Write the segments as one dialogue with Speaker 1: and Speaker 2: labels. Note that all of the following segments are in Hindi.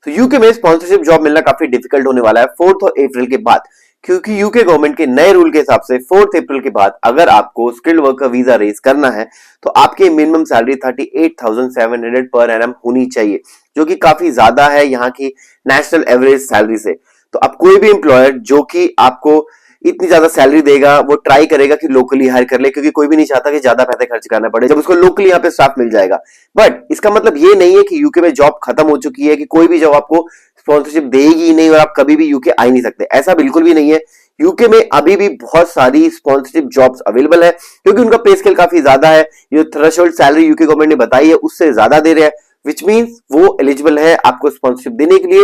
Speaker 1: तो यूके में स्पॉन्सरशिप जॉब मिलना काफी डिफिकल्ट होने वाला है 4 अप्रैल के बाद, क्योंकि यूके गवर्नमेंट के नए रूल के हिसाब से 4 अप्रैल के बाद अगर आपको स्किल्ड वर्कर वीजा रेज करना है तो आपकी मिनिमम सैलरी 38,700 पर एनम होनी चाहिए, जो कि काफी ज्यादा है यहाँ की नेशनल एवरेज सैलरी से। तो अब कोई भी एम्प्लॉयर जो कि आपको इतनी ज्यादा सैलरी देगा वो ट्राई करेगा कि लोकली हायर कर ले, क्योंकि कोई भी नहीं चाहता कि ज्यादा पैसे खर्च करना पड़े जब उसको लोकली यहाँ पे स्टाफ मिल जाएगा। बट इसका मतलब ये नहीं है कि यूके में जॉब खत्म हो चुकी है, कि कोई भी जॉब आपको स्पॉन्सरशिप देगी ही नहीं और आप कभी भी यूके आ ही नहीं सकते, ऐसा बिल्कुल भी नहीं है। यूके में अभी भी बहुत सारी स्पॉन्सरशिप जॉब्स अवेलेबल है, क्योंकि उनका पे स्केल काफी ज्यादा है। जो थ्रेशोल्ड सैलरी यूके गवर्नमेंट ने बताई है उससे ज्यादा दे रहे हैं, विच मीन्स वो एलिजिबल है आपको स्पॉन्सरशिप देने के लिए।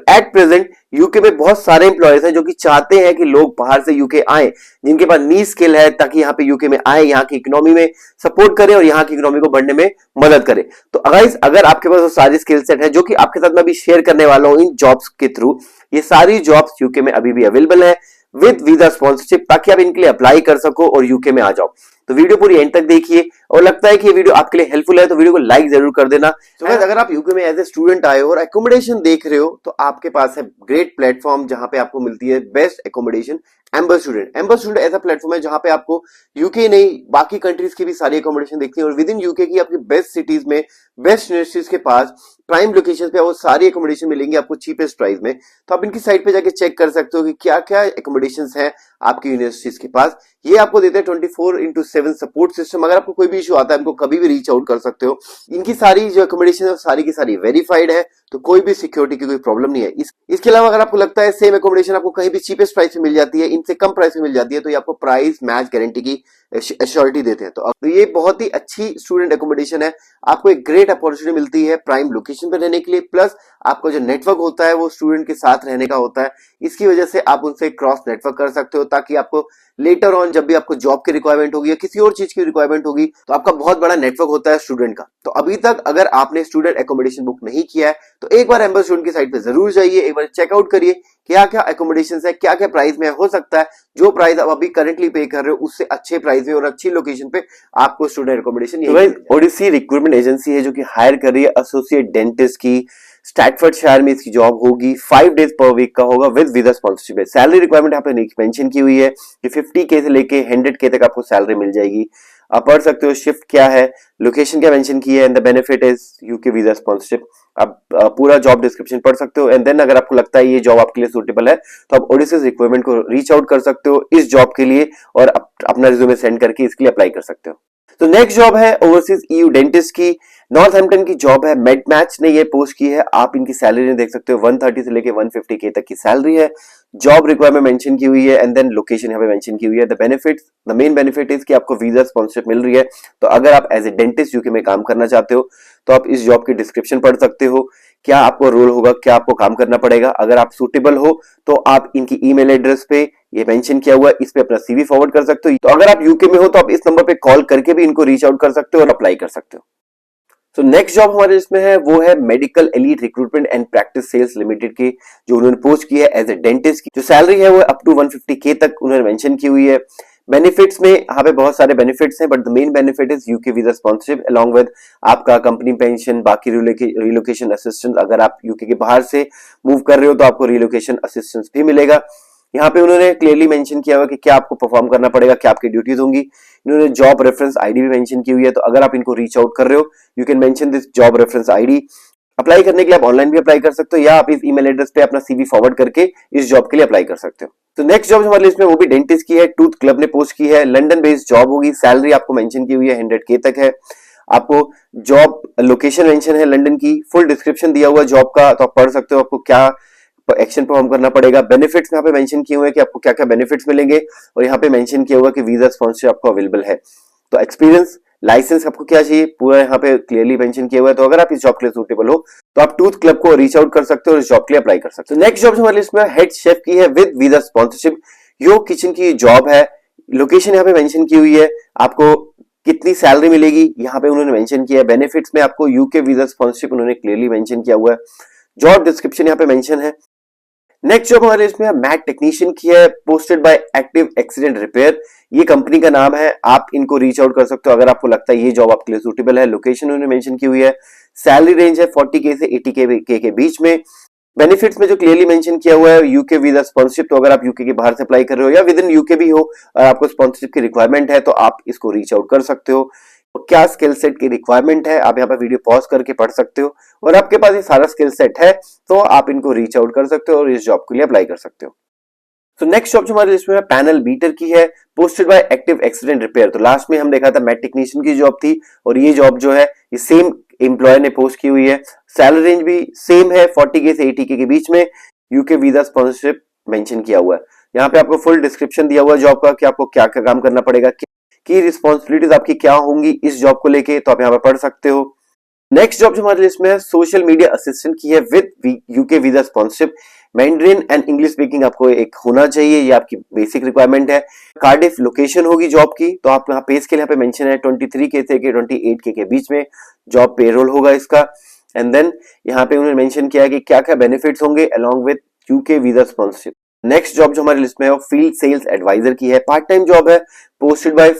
Speaker 1: एट प्रेजेंट यूके में बहुत सारे एम्प्लॉयज हैं जो कि चाहते हैं कि लोग बाहर से यूके आए, जिनके पास नी स्किल है, ताकि यहाँ पे यूके में आए, यहाँ की इकोनॉमी में सपोर्ट करें और यहाँ की इकोनॉमी को बढ़ने में मदद करें। तो अगर आपके पास वो सारी स्किल सेट है जो कि आपके साथ मैं अभी शेयर करने वाला हूं इन जॉब्स के थ्रू, ये सारी जॉब्स यूके में अभी भी अवेलेबल है विद वीजा स्पॉन्सरशिप, ताकि आप इनके लिए अप्लाई कर सको और यूके में आ जाओ। तो वीडियो पूरी एंड तक देखिए, और लगता है कि ये वीडियो आपके लिए हेल्पफुल है तो वीडियो को लाइक जरूर कर देना। तो अगर आप यूके में एज ए स्टूडेंट आए हो और एकोमोडेशन देख रहे हो तो आपके पास है ग्रेट प्लेटफॉर्म जहां पे आपको मिलती है best accommodation, amber student. Amber student ऐसा प्लेटफॉर्म है जहां पे आपको यूके नहीं बाकी कंट्रीज की भी सारी एकोमोडेशन देखती है, और विद इन यूके की आपकी बेस्ट सिटीज में बेस्ट यूनिवर्सिटीज के पास प्राइम लोकेशन पे वो सारी एकोमोडेशन मिलेंगी आपको चीपेस्ट प्राइस में। तो आप इनकी साइट पे जाके चेक कर सकते हो कि क्या क्या एकोमोडेशन है आपकी यूनिवर्सिटीज के पास। ये आपको देते हैं 24/7 सपोर्ट सिस्टम। अगर आपको कोई भी इशू आता है इनको कभी भी रीच आउट कर सकते हो। इनकी सारी जो एकोमोडेशन है सारी की सारी वेरीफाइड है, तो कोई भी सिक्योरिटी की कोई प्रॉब्लम नहीं है। इसके अलावा अगर आपको लगता है सेम एकोमोडेशन आपको कहीं भी चीपेस्ट प्राइस में मिल जाती है, इनसे कम प्राइस में मिल जाती है, तो ये आपको प्राइस मैच गारंटी की एश्योरिटी देते हैं। तो ये बहुत ही अच्छी स्टूडेंट एकोमोडेशन है। आपको एक ग्रेट अपॉर्चुनिटी मिलती है प्राइम लोकेशन पर रहने के लिए, प्लस आपका जो नेटवर्क होता है वो स्टूडेंट के साथ रहने का होता है। इसकी वजह से आप उनसे क्रॉस नेटवर्क कर सकते हो, ताकि आपको लेटर ऑन जब भी आपको जॉब की रिक्वायरमेंट होगी या किसी और चीज की रिक्वायरमेंट होगी तो आपका बहुत बड़ा नेटवर्क होता है स्टूडेंट का। तो अभी तक अगर आपने स्टूडेंट एकोमोडेशन बुक नहीं किया है तो एक बार एम्बर स्टूडेंट की साइट पे जरूर जाइए, एक बार चेकआउट करिए क्या क्या एकोमोडेशन है, क्या क्या प्राइस में हो सकता है जो प्राइस आप अभी करंटली पे कर रहे हो उससे अच्छे प्राइस में और अच्छी लोकेशन पे आपको student accommodation. Odyssey recruitment agency है जो कि हायर कर रही है एसोसिएट डेंटिस्ट की। स्टैटफोर्डशायर में इसकी जॉब होगी, 5 डेज पर वीक का होगा विद वीजा स्पॉन्सरशिप है। सैलरी रिक्वायरमेंट यहाँ पे मेंशन की हुई है कि 50K से लेके 100K तक आपको सैलरी मिल जाएगी। आप पढ़ सकते हो शिफ्ट क्या है, लोकेशन क्या मेंशन की है, and the benefit is UK visa sponsorship. आप पूरा जॉब डिस्क्रिप्शन पढ़ सकते हो, एंड देन अगर आपको लगता है ये जॉब आपके लिए सूटेबल है तो आप ओडिसी रिक्वायरमेंट को रीच आउट कर सकते हो इस जॉब के लिए और अपना रिज्यूमे सेंड करके इसके लिए अप्लाई कर सकते हो। तो नेक्स्ट जॉब है ओवरसीज ईयू डेंटिस्ट की, नॉर्थहैम्पटन की जॉब है। मेड मैच ने ये पोस्ट की है। आप इनकी सैलरी देख सकते हो 130 से लेके 150K तक की सैलरी है। जॉब रिक्वायरमेंट मेंशन की हुई है, एंड देन लोकेशन यहाँ पे मेंशन की हुई है। द मेन बेनिफिट इज कि आपको वीजा स्पॉन्सरशिप मिल रही है। तो अगर आप एज ए डेंटिस्ट यूके में काम करना चाहते हो तो आप इस जॉब की डिस्क्रिप्शन पढ़ सकते हो, क्या आपको रोल होगा, क्या आपको काम करना पड़ेगा। अगर आप सूटेबल हो तो आप इनकी ईमेल एड्रेस पे ये मेंशन किया हुआ है इस पे अपना सीवी फॉरवर्ड कर सकते हो। तो अगर आप यूके में हो तो आप इस नंबर पे कॉल करके भी इनको रीच आउट कर सकते हो और अप्लाई कर सकते हो। तो नेक्स्ट जॉब हमारे इसमें है वो है medical elite recruitment and practice sales limited की, जो उन्होंने पोस्ट की है एज ए डेंटिस्ट की। जो सैलरी है वो अप टू 150K तक उन्होंने मेंशन की हुई है। बेनिफिट्स में यहाँ पे बहुत सारे बेनिफिट्स हैं, but the main benefit is UK visa sponsorship along with आपका कंपनी पेंशन, बाकी रिलोकेशन असिस्टेंस। अगर आप यूके के बाहर से मूव कर रहे हो तो आपको रिलोकेशन असिस्टेंस भी मिलेगा। यहाँ पे उन्होंने क्लियरली मेंशन किया हुआ कि क्या आपको परफॉर्म करना पड़ेगा, क्या आपकी ड्यूटीज होंगी। इन्होंने जॉब रेफरेंस आईडी भी मेंशन की हुई है, तो अगर आप इनको रीच आउट कर रहे हो you can mention this job reference ID. Apply करने के लिए आप ऑनलाइन भी अप्लाई कर सकते हो या आप इस ईमेल एड्रेस पे अपना सीवी फॉरवर्ड करके इस जॉब के लिए अप्लाई कर सकते हो। तो नेक्स्ट जॉब हमारे लिस्ट में वो भी डेंटिस्ट की है, टूथ क्लब ने पोस्ट की है। लंदन बेस्ड जॉब होगी, सैलरी आपको मेंशन की हुई है 100K तक है। आपको जॉब लोकेशन मेंशन है लंदन की, फुल डिस्क्रिप्शन दिया हुआ जॉब का, तो आप पढ़ सकते हो आपको क्या एक्शन परफॉर्म करना पड़ेगा। बेनिफिट्स यहाँ पे मेंशन किए हुए हैं कि आपको क्या क्या बेनिफिट्स मिलेंगे, और यहाँ पे मेंशन किया हुआ कि वीजा स्पॉन्सरशिप आपको अवेलेबल है। तो एक्सपीरियंस, लाइसेंस आपको क्या चाहिए पूरा यहाँ पे क्लियरली मेंशन किया हुआ है। तो अगर आप इस जॉब के लिए सूटेबल हो तो आप टूथ क्लब को रीच आउट कर सकते हो और इस जॉब के लिए अप्लाई कर सकते हो। नेक्स्ट जॉब हमारे लिस्ट में हेड शेफ की है with visa sponsorship. Yo kitchen की जॉब है, लोकेशन यहाँ पे मेंशन की हुई है। आपको कितनी सैलरी मिलेगी यहाँ पे उन्होंने मेंशन किया है। बेनिफिट्स में आपको यूके वीजा स्पॉन्सरशिप उन्होंने क्लियरली मेंशन किया हुआ है। जॉब डिस्क्रिप्शन यहाँ पे मेंशन है। नेक्स्ट जॉब हमारे इसमें मैट टेक्नीशियन की है, posted by active accident repair. ये कंपनी का नाम है, आप इनको रीच आउट कर सकते हो अगर आपको लगता है ये जॉब आपके लिए सूटेबल है। लोकेशन उन्होंने मेंशन की हुई है। सैलरी रेंज है 40K से 80K के बीच में। बेनिफिट्स में जो क्लियरली मेंशन किया हुआ है यूके वीजा स्पॉन्सरशिप, तो अगर आप यूके के बाहर से अप्लाई कर रहे हो या विद इन यूके भी हो और आपको स्पॉन्सरशिप की रिक्वायरमेंट है तो आप इसको रीच आउट कर सकते हो। तो क्या स्किल सेट की रिक्वायरमेंट है आप यहाँ पर वीडियो पॉज करके पढ़ सकते हो, और आपके पास ये सारा स्किल सेट है तो आप इनको रीच आउट कर सकते हो और इस जॉब के लिए अप्लाई कर सकते हो। तो नेक्स्ट जॉब जो हमारे लिस्ट में है पैनल बीटर की है, posted by active accident repair. तो लास्ट में हम देखा था मैट टेक्नीशियन की जॉब थी, और ये जॉब जो है ये सेम एम्प्लॉयर ने पोस्ट की हुई है। सैलरी रेंज भी सेम है 40K से 80K के बीच में। यूके वीजा स्पॉन्सरशिप मेंशन किया हुआ है। यहाँ पे आपको फुल डिस्क्रिप्शन दिया हुआ है जॉब का कि आपको क्या क्या काम करना पड़ेगा, की रिस्पॉन्सिबिलिटीज आपकी क्या होंगी इस जॉब को लेके, तो आप यहाँ पर पढ़ सकते हो। नेक्स्ट जॉब जो हमारे लिस्ट में है सोशल मीडिया असिस्टेंट की है with UK visa sponsorship. Mandarin and English speaking आपको एक होना चाहिए, ये आपकी बेसिक रिक्वायरमेंट है। कार्डिफ लोकेशन होगी जॉब की, तो आप यहाँ पे इसके लिए यहाँ पे मेंशन है 23K से 28K के बीच में जॉब पेरोल होगा इसका। एंड देन यहाँ पे उन्होंने मेंशन किया है कि क्या क्या बेनिफिट्स होंगे along with UK visa sponsorship. Next job जो हमारी लिस्ट में है वो फील्ड सेल्स एडवाइजर की है, पार्ट टाइम जॉब है, posted by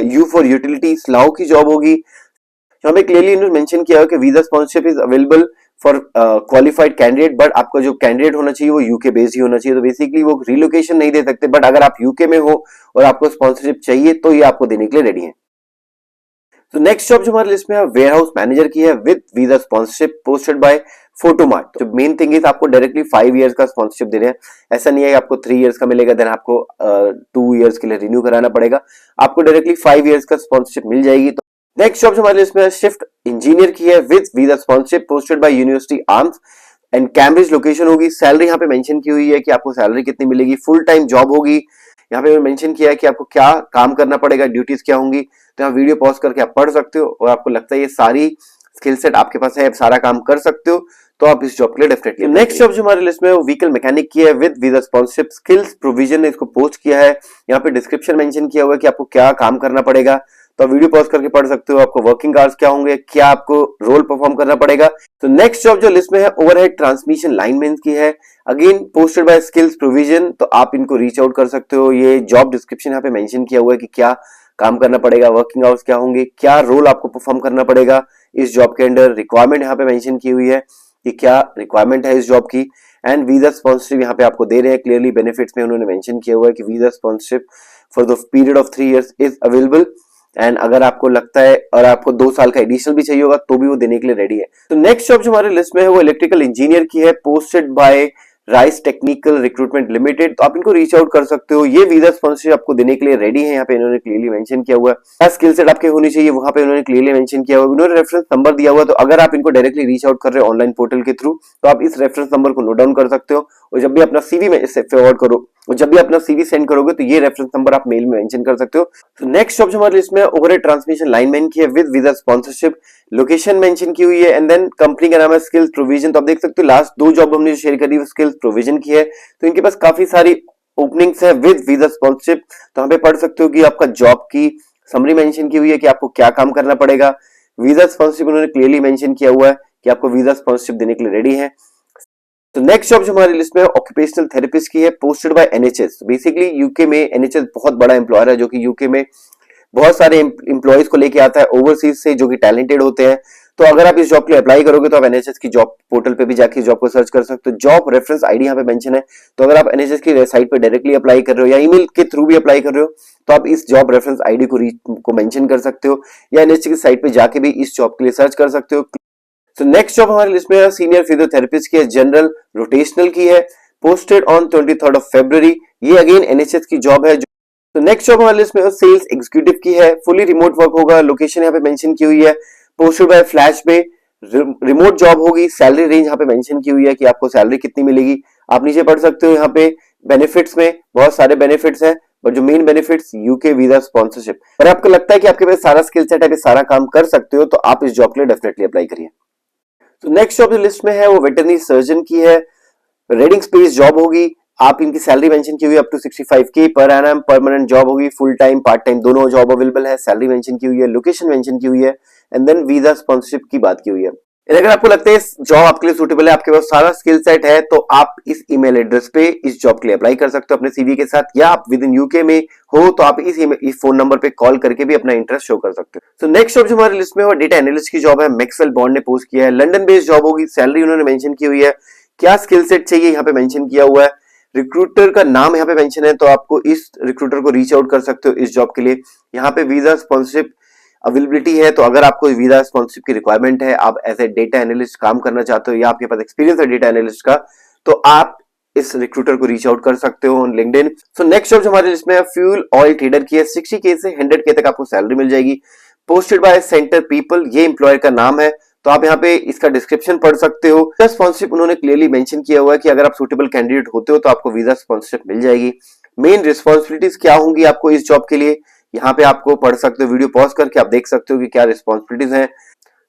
Speaker 1: you for utility Slough की जॉब होगी। यहाँ पे क्लियरली इन्होंने मेंशन किया है कि visa sponsorship is available for qualified candidate, but आपका जो कैंडिडेट होना चाहिए वो यूके बेस्ड ही होना चाहिए। तो बेसिकली वो रिलोकेशन नहीं दे सकते, बट अगर आप यूके में हो और आपको स्पॉन्सरशिप चाहिए तो ये आपको देने के लिए रेडी है। तो नेक्स्ट जॉब जो हमारी लिस्ट में है वेयर हाउस मैनेजर की है with visa sponsorship, posted by Photomart. तो मेन थिंग इज आपको डायरेक्टली 5 इयर्स का स्पॉन्सरशिप दे रहे हैं, ऐसा नहीं है आपको 3 इयर्स का मिलेगा देन आपको 2 इयर्स के लिए रिन्यू कराना पड़ेगा, आपको डायरेक्टली 5 इयर्स का स्पॉन्सरशिप मिल जाएगी। तो नेक्स्ट जॉब जो हमारे लिस्ट में शिफ्ट इंजीनियर की है with visa sponsorship, posted bye university arms and Cambridge location होगी। सैलरी यहाँ पे मेंशन की हुई है कि आपको सैलरी कितनी मिलेगी, फुल टाइम जॉब होगी। यहाँ पे मेंशन किया है कि आपको क्या काम करना पड़ेगा, ड्यूटीज क्या होंगी, तो यहाँ वीडियो पॉज करके आप पढ़ सकते हो, और आपको लगता है ये सारी स्किल सेट आपके पास है, सारा काम कर सकते हो, तो आप इस जॉब के लिए डेफिनेटली। नेक्स्ट जॉब जो हमारे लिस्ट में है वो व्हीकल मैकेनिक की है with visa sponsorship, skills provision ने इसको पोस्ट किया है। यहाँ पे डिस्क्रिप्शन मेंशन किया हुआ है कि आपको क्या काम करना पड़ेगा, तो वीडियो पॉज करके पढ़ सकते हो, आपको वर्किंग आवर्स क्या होंगे, क्या आपको रोल परफॉर्म करना पड़ेगा। तो नेक्स्ट जॉब जो लिस्ट में है ओवरहेड ट्रांसमिशन लाइनमैन की है, again posted bye skills provision, तो आप इनको रीच आउट कर सकते हो। ये जॉब डिस्क्रिप्शन यहाँ पे मेंशन किया हुआ है कि क्या काम करना पड़ेगा, वर्किंग आवर्स क्या होंगे, क्या रोल आपको परफॉर्म करना पड़ेगा इस जॉब के अंडर। रिक्वायरमेंट यहाँ पे मेंशन की हुई है कि क्या रिक्वायरमेंट है इस जॉब की, एंड वीजा स्पॉन्सरशिप यहाँ पे आपको दे रहे हैं। क्लियरली बेनिफिट्स में उन्होंने मेंशन किया हुआ है कि visa sponsorship for the period of 3 years is available, and अगर आपको लगता है और आपको 2 साल का एडिशनल भी चाहिए होगा तो भी वो देने के लिए रेडी है। तो नेक्स्ट जॉब जो हमारे लिस्ट में है वो इलेक्ट्रिकल इंजीनियर की है, posted bye rice technical recruitment limited, तो आप इनको रीच आउट कर सकते हो। ये वीजा स्पॉन्सरशिप आपको देने के लिए रेडी है, यहाँ पे इन्होंने क्लियरली मेंशन किया हुआ है क्या स्किल सेट आपके होनी चाहिए, वहां पे उन्होंने क्लियरली मेंशन किया हुआ है। उन्होंने रेफरेंस नंबर दिया हुआ है, तो अगर आप इनको डायरेक्टली रीच आउट कर रहे हो ऑनलाइन पोर्टल के थ्रू तो आप इस रेफरेंस नंबर को नोट डाउन कर सकते हो, और जब भी अपना सीवी में इससे फॉरवर्ड करो और जब भी अपना सीवी सेंड करोगे तो ये रेफरेंस नंबर आप मेल में मेंशन कर सकते हो। तो नेक्स्ट जॉब जो हमारे लिस्ट में ओवरहेड ट्रांसमिशन लाइनमैन की है with visa sponsorship, location mention की हुई है, एंड देन कंपनी का नाम है स्किल्स प्रोविजन। तो आप देख सकते हो लास्ट 2 जॉब हमने शेयर करी वो स्किल्स प्रोविजन की है, तो इनके पास काफी सारी ओपनिंग्स है विद वीजा स्पॉन्सरशिप। तो यहाँ पे पढ़ सकते हो कि आपका जॉब की समरी मेंशन की हुई है कि आपको क्या काम करना पड़ेगा। वीजा स्पॉन्सरशिप उन्होंने क्लियरली मेंशन किया हुआ है कि आपको वीजा स्पॉन्सरशिप देने के लिए रेडी है। तो नेक्स्ट जॉब जो हमारी लिस्ट में ऑक्यूपेशनल थेरेपिस्ट की है, posted bye NHS. Basically UK में एनएचएस बहुत बड़ा एम्प्लॉयर है जो कि यूके में बहुत सारे एम्प्लॉयज को लेके आता है ओवरसीज से जो कि टैलेंटेड होते हैं। तो अगर आप इस जॉब के लिए अप्लाई करोगे तो आप एनएचएस की जॉब पोर्टल पे भी जाके जॉब को सर्च कर सकते हो। जॉब रेफरेंस आईडी यहाँ पे मेंशन है, तो अगर आप एनएचएस की वेबसाइट पे डायरेक्टली अप्लाई कर रहे हो या ईमेल के थ्रू भी अप्लाई कर रहे हो तो आप इस जॉब रेफरेंस आईडी को मेंशन कर सकते हो, या एनएचएस की साइट पे जाके भी इस जॉब के लिए सर्च कर सकते हो। तो नेक्स्ट जॉब हमारी लिस्ट में है सीनियर फिजियोथेरेपिस्ट की है, जनरल रोटेशनल की है, posted on 23rd of February। ये अगेन एनएचएस की जॉब है। तो नेक्स्ट जॉब हमारी लिस्ट में सेल्स एग्जीक्यूटिव की है, फुली रिमोट वर्क होगा, लोकेशन यहाँ पे मेंशन की हुई है, पोस्टेड बाय फ्लैश पे, रिमोट जॉब होगी। सैलरी रेंज यहाँ पे मेंशन की हुई है कि आपको सैलरी कितनी मिलेगी, आप नीचे पढ़ सकते हो। यहाँ पे बेनिफिट्स में बहुत सारे बेनिफिट्स हैं, बट जो main benefits UK visa sponsorship. अगर आपको लगता है कि आपके पास सारा स्किल सेट है, सारा काम कर सकते हो, तो आप इस जॉब के लिए डेफिनेटली अप्लाई करिए। तो नेक्स्ट जॉब जो लिस्ट में है वो वेटरनरी सर्जन की है, रेडिंग स्पेस जॉब होगी। आप इनकी सैलरी मेंशन की हुई है up to 65K per annum, permanent job होगी, फुल टाइम पार्ट टाइम दोनों जॉब अवेलेबल है। सैलरी मेंशन की हुई है, लोकेशन मेंशन की हुई है, एंड देन वीजा स्पॉन्सरशिप की बात की हुई है। अगर आपको लगता है इस जॉब आपके लिए सूटेबल है, आपके पास सारा स्किल सेट है, तो आप इस ईमेल एड्रेस पे इस जॉब के लिए अप्लाई कर सकते हो अपने सीवी के साथ, या आप विद इन यूके में हो तो आप इस फोन नंबर पे कॉल करके भी अपना इंटरेस्ट शो कर सकते हो। तो नेक्स्ट जॉब जो हमारी लिस्ट में वो डेटा एनालिस्ट की जॉब है, मैक्सवेल बॉन्ड ने पोस्ट किया है, लंदन बेस्ड जॉब होगी। सैलरी उन्होंने मेंशन की हुई है क्या स्किल सेट चाहिए यहाँ पे मेंशन किया हुआ है, रिक्रूटर का नाम यहाँ पे मेंशन है, तो आपको इस रिक्रूटर को रीच आउट कर सकते हो इस जॉब के लिए। यहाँ पे वीजा स्पॉन्सरशिप अवेलेबिलिटी है, तो अगर आपको वीजा स्पॉन्सरशिप की रिक्वायरमेंट है, आप एज ए डेटा एनालिस्ट काम करना चाहते हो या आपके पास एक्सपीरियंस है डेटा एनालिस्ट का, तो आप इस रिक्रूटर को रीच आउट कर सकते हो on LinkedIn. So next job जो हमारे लिस्ट में है फ्यूल ऑयल ट्रेडर की है। 60K से 100K तक आपको सैलरी मिल जाएगी। पोस्टेड बाय सेंटर पीपल, ये एम्प्लॉयर का नाम है, तो आप यहाँ पे इसका डिस्क्रिप्शन पढ़ सकते हो। स्पॉन्सरशिप उन्होंने क्लियरली मेंशन किया हुआ है कि अगर आप सुटेबल कैंडिडेट होते हो तो आपको वीजा स्पॉन्सरशिप मिल जाएगी। मेन रिस्पॉन्सिबिलिटीज क्या होंगी आपको इस जॉब के लिए, यहाँ पे आपको पढ़ सकते हो, वीडियो पॉज करके आप देख सकते हो कि क्या रिस्पॉन्सिबिलिटीज हैं।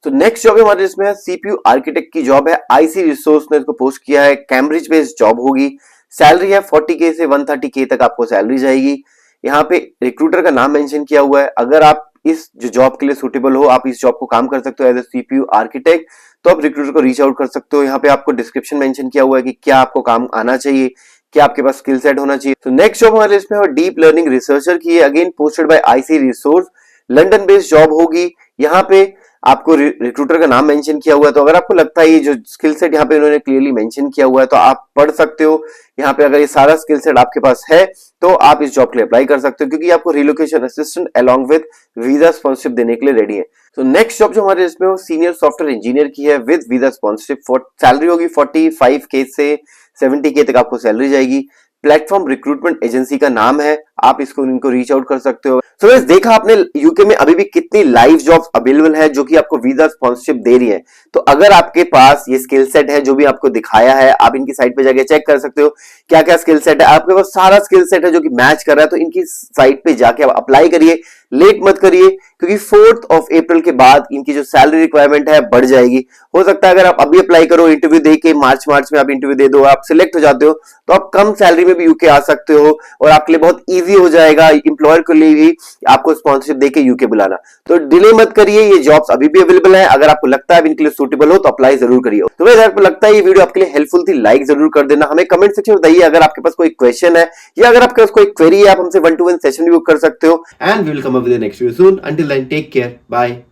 Speaker 1: तो नेक्स्ट जॉब हमारे इसमें है सीपीयू आर्किटेक्ट की जॉब है। आईसी रिसोर्स ने इसको पोस्ट किया है, कैम्ब्रिज बेस्ड जॉब होगी। सैलरी है 40K से 130K तक आपको सैलरी जाएगी। यहाँ पे रिक्रूटर का नाम मेंशन किया हुआ है। अगर आप इस जो जॉब के लिए सुटेबल हो, आप इस जॉब को काम कर सकते हो एज ए सीपीयू आर्किटेक्ट, तो आप रिक्रूटर को रीच आउट कर सकते हो। यहाँ पे आपको डिस्क्रिप्शन मेंशन किया हुआ है कि क्या आपको काम आना चाहिए, क्या आपके पास स्किल सेट होना चाहिए। तो नेक्स्ट जॉब हमारे इसमें डीप लर्निंग रिसर्चर की है, again posted bye IC resource, London based job होगी। यहाँ पे आपको रिक्रूटर का नाम मेंशन किया हुआ है, तो अगर आपको लगता है ये जो स्किल सेट यहाँ पे इन्होंने क्लियरली मेंशन किया हुआ है तो आप पढ़ सकते हो। यहाँ पे अगर ये सारा स्किल सेट आपके पास है तो आप इस जॉब के लिए अप्लाई कर सकते हो, क्योंकि आपको relocation assistant along with visa sponsorship देने के लिए रेडी है। तो नेक्स्ट जॉब जो हमारे इसमें वो सीनियर सॉफ्टवेयर इंजीनियर की है विद वीजा स्पॉन्सरशिप। सैलरी होगी 45K से 70K तक आपको सैलरी जाएगी। प्लेटफॉर्म रिक्रूटमेंट एजेंसी का नाम है, आप इसको इनको रीच आउट कर सकते हो। सो गाइस, देखा आपने यूके में अभी भी कितनी लाइव जॉब्स अवेलेबल है जो कि आपको वीजा स्पॉन्सरशिप दे रही है। तो अगर आपके पास ये स्किल सेट है जो भी आपको दिखाया है, आप इनकी साइट पे जाके चेक कर सकते हो क्या क्या स्किल सेट है। आपके पास सारा स्किल सेट है जो कि मैच कर रहा है, तो इनकी साइट पे जाके आप अप्लाई करिए, लेट मत करिए, क्योंकि 4 अप्रैल के बाद इनकी जो सैलरी रिक्वायरमेंट है बढ़ जाएगी। हो सकता है अगर आप अभी अप्लाई करो, इंटरव्यू दे के मार्च में आप इंटरव्यू दे दो, आप सिलेक्ट हो जाते हो, तो आप कम सैलरी में भी यूके आ सकते हो और आपके लिए बहुत ईजी हो जाएगा, इंप्लॉयर के लिए भी आपको स्पॉन्सरशिप देके यूके बुलाना। तो डिले मत करिए, ये जॉब्स अभी भी अवेलेबल है। अगर आपको लगता है इनके लिए सूटेबल हो तो अप्लाई जरूर करिए। तो अगर आपको लगता है ये वीडियो आपके लिए हेल्पफुल थी, लाइक जरूर कर देना। हमें कमेंट सेक्शन में बताइए अगर आपके पास कोई क्वेश्चन है या अगर आपके पास कोई क्वेरी है, आप हमसे 1-to-1 सेशन भी बुक कर सकते हो। And we will come up with the next video soon. Until then take care, bye.